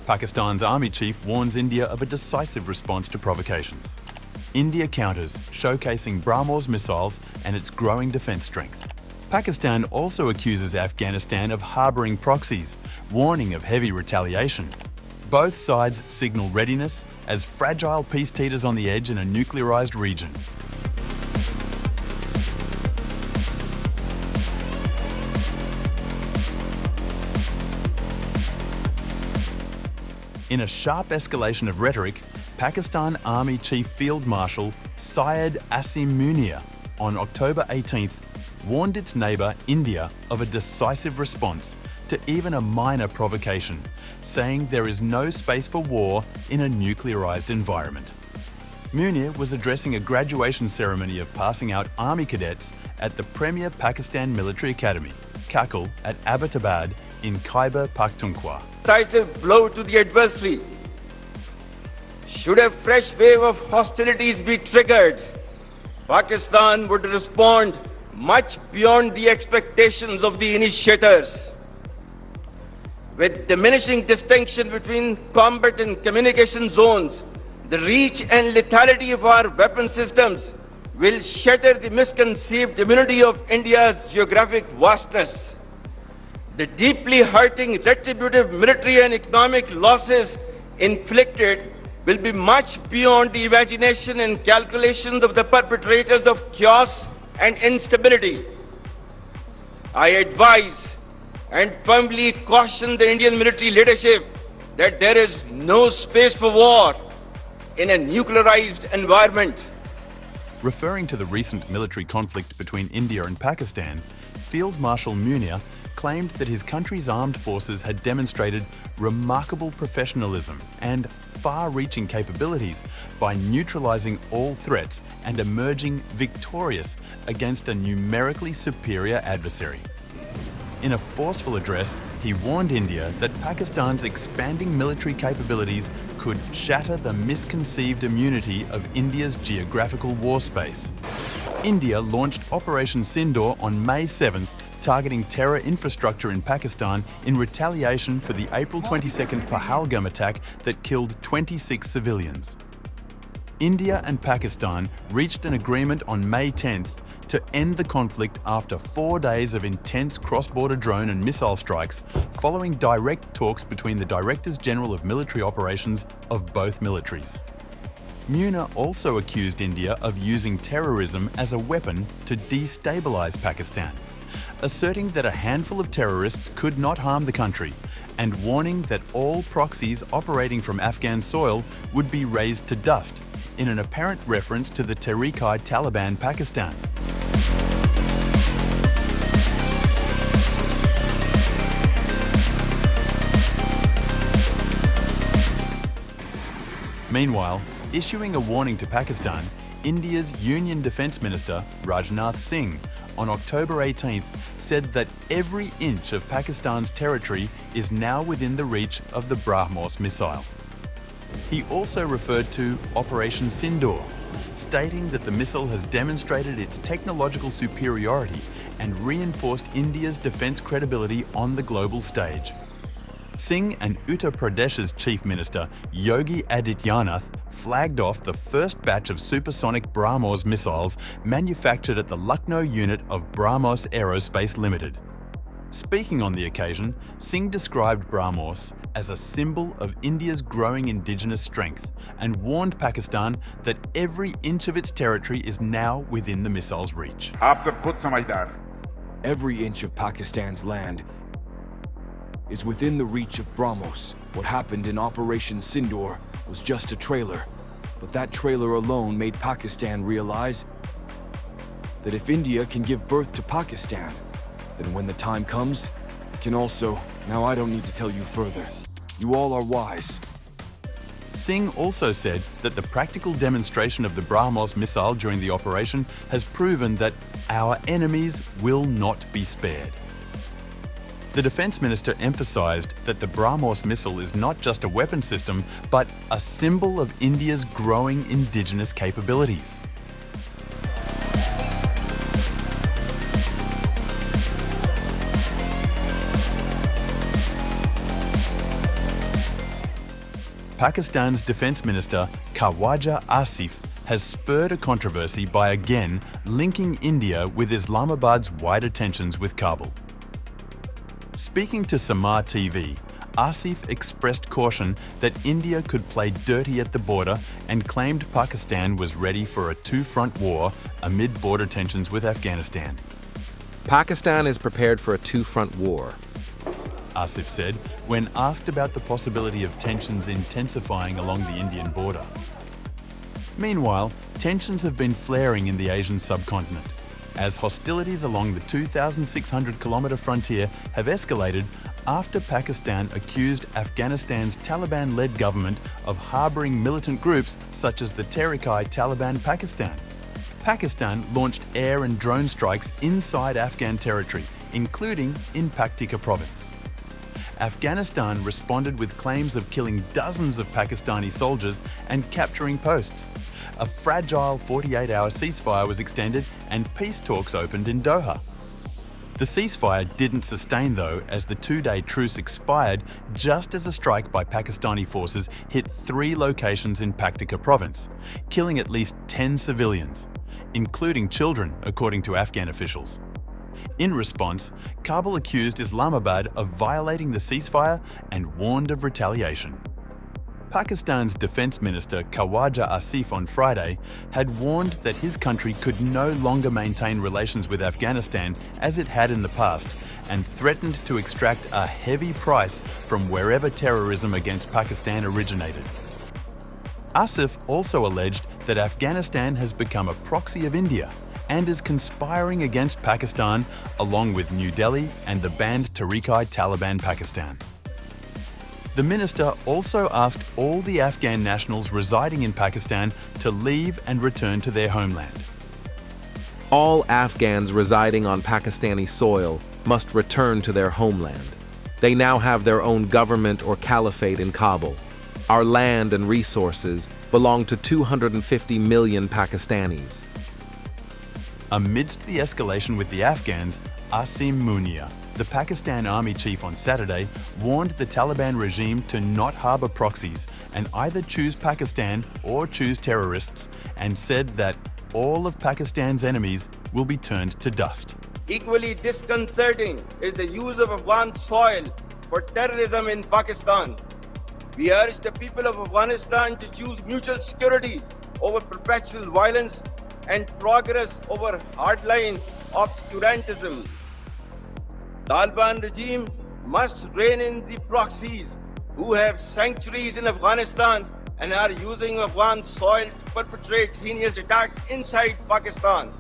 Pakistan's army chief warns India of a decisive response to provocations. India counters, showcasing BrahMos missiles and its growing defence strength. Pakistan also accuses Afghanistan of harbouring proxies, warning of heavy retaliation. Both sides signal readiness as fragile peace teeters on the edge in a nuclearized region. In a sharp escalation of rhetoric, Pakistan Army Chief Field Marshal Syed Asim Munir on October 18th warned its neighbour India of a decisive response to even a minor provocation, saying there is no space for war in a nuclearized environment. Munir was addressing a graduation ceremony of passing out army cadets at the premier Pakistan Military Academy, KABUL, at Abbottabad in Khyber Pakhtunkhwa. Decisive blow to the adversary. Should a fresh wave of hostilities be triggered, Pakistan would respond much beyond the expectations of the initiators. With diminishing distinction between combat and communication zones, the reach and lethality of our weapon systems will shatter the misconceived immunity of India's geographic vastness. The deeply hurting retributive military and economic losses inflicted will be much beyond the imagination and calculations of the perpetrators of chaos and instability. I advise and firmly caution the Indian military leadership that there is no space for war in a nuclearized environment. Referring to the recent military conflict between India and Pakistan, Field Marshal Munir claimed that his country's armed forces had demonstrated remarkable professionalism and far-reaching capabilities by neutralizing all threats and emerging victorious against a numerically superior adversary. In a forceful address, he warned India that Pakistan's expanding military capabilities could shatter the misconceived immunity of India's geographical war space. India launched Operation Sindoor on May 7th, targeting terror infrastructure in Pakistan in retaliation for the April 22nd Pahalgam attack that killed 26 civilians. India and Pakistan reached an agreement on May 10th to end the conflict after 4 days of intense cross-border drone and missile strikes, following direct talks between the Directors General of Military Operations of both militaries. Munir also accused India of using terrorism as a weapon to destabilize Pakistan, asserting that a handful of terrorists could not harm the country, and warning that all proxies operating from Afghan soil would be razed to dust, in an apparent reference to the Tehreek-i Taliban Pakistan. Meanwhile, issuing a warning to Pakistan, India's Union Defence Minister Rajnath Singh on October 18th said that every inch of Pakistan's territory is now within the reach of the BrahMos missile. He also referred to Operation Sindoor, stating that the missile has demonstrated its technological superiority and reinforced India's defence credibility on the global stage. Singh and Uttar Pradesh's Chief Minister Yogi Adityanath flagged off the first batch of supersonic BrahMos missiles manufactured at the Lucknow unit of BrahMos Aerospace Limited. Speaking on the occasion, Singh described BrahMos as a symbol of India's growing indigenous strength and warned Pakistan that every inch of its territory is now within the missile's reach. Every inch of Pakistan's land is within the reach of BrahMos. What happened in Operation Sindoor was just a trailer, but that trailer alone made Pakistan realize that if India can give birth to Pakistan, then when the time comes, it can also... Now I don't need to tell you further. You all are wise. Singh also said that the practical demonstration of the BrahMos missile during the operation has proven that our enemies will not be spared. The Defence Minister emphasised that the BrahMos missile is not just a weapon system, but a symbol of India's growing indigenous capabilities. Pakistan's Defence Minister Khawaja Asif has spurred a controversy by again linking India with Islamabad's wider tensions with Kabul. Speaking to Samar TV, Asif expressed caution that India could play dirty at the border and claimed Pakistan was ready for a two-front war amid border tensions with Afghanistan. Pakistan is prepared for a two-front war, Asif said when asked about the possibility of tensions intensifying along the Indian border. Meanwhile, tensions have been flaring in the Asian subcontinent, as hostilities along the 2,600-kilometre frontier have escalated after Pakistan accused Afghanistan's Taliban-led government of harbouring militant groups such as the Taliban-Pakistan. Pakistan launched air and drone strikes inside Afghan territory, including in Paktika province. Afghanistan responded with claims of killing dozens of Pakistani soldiers and capturing posts. A fragile 48-hour ceasefire was extended and peace talks opened in Doha. The ceasefire didn't sustain though, as the two-day truce expired just as a strike by Pakistani forces hit 3 locations in Paktika province, killing at least 10 civilians, including children, according to Afghan officials. In response, Kabul accused Islamabad of violating the ceasefire and warned of retaliation. Pakistan's Defence Minister Khawaja Asif on Friday had warned that his country could no longer maintain relations with Afghanistan as it had in the past, and threatened to extract a heavy price from wherever terrorism against Pakistan originated. Asif also alleged that Afghanistan has become a proxy of India and is conspiring against Pakistan along with New Delhi and the banned Taliban Pakistan. The minister also asked all the Afghan nationals residing in Pakistan to leave and return to their homeland. all Afghans residing on Pakistani soil must return to their homeland. They now have their own government or caliphate in Kabul. Our land and resources belong to 250 million Pakistanis. Amidst the escalation with the Afghans, Asim Munir, the Pakistan Army chief on Saturday, warned the Taliban regime to not harbour proxies and either choose Pakistan or choose terrorists, and said that all of Pakistan's enemies will be turned to dust. Equally disconcerting is the use of Afghan soil for terrorism in Pakistan. We urge the people of Afghanistan to choose mutual security over perpetual violence and progress over hardline obscurantism. Taliban regime must rein in the proxies who have sanctuaries in Afghanistan and are using Afghan soil to perpetrate heinous attacks inside Pakistan.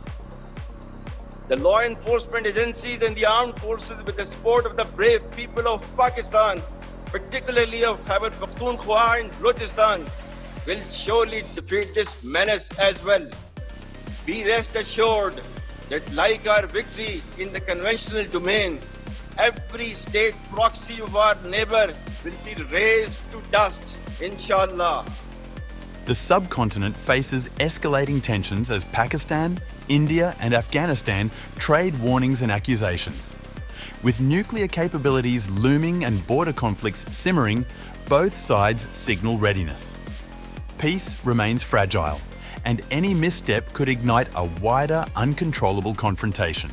The law enforcement agencies and the armed forces, with the support of the brave people of Pakistan, particularly of Khyber Pakhtunkhwa and Balochistan, will surely defeat this menace as well. Be rest assured that, like our victory in the conventional domain, every state proxy of our neighbor will be razed to dust, inshallah. The subcontinent faces escalating tensions as Pakistan, India and Afghanistan trade warnings and accusations. With nuclear capabilities looming and border conflicts simmering, both sides signal readiness. Peace remains fragile, and any misstep could ignite a wider, uncontrollable confrontation.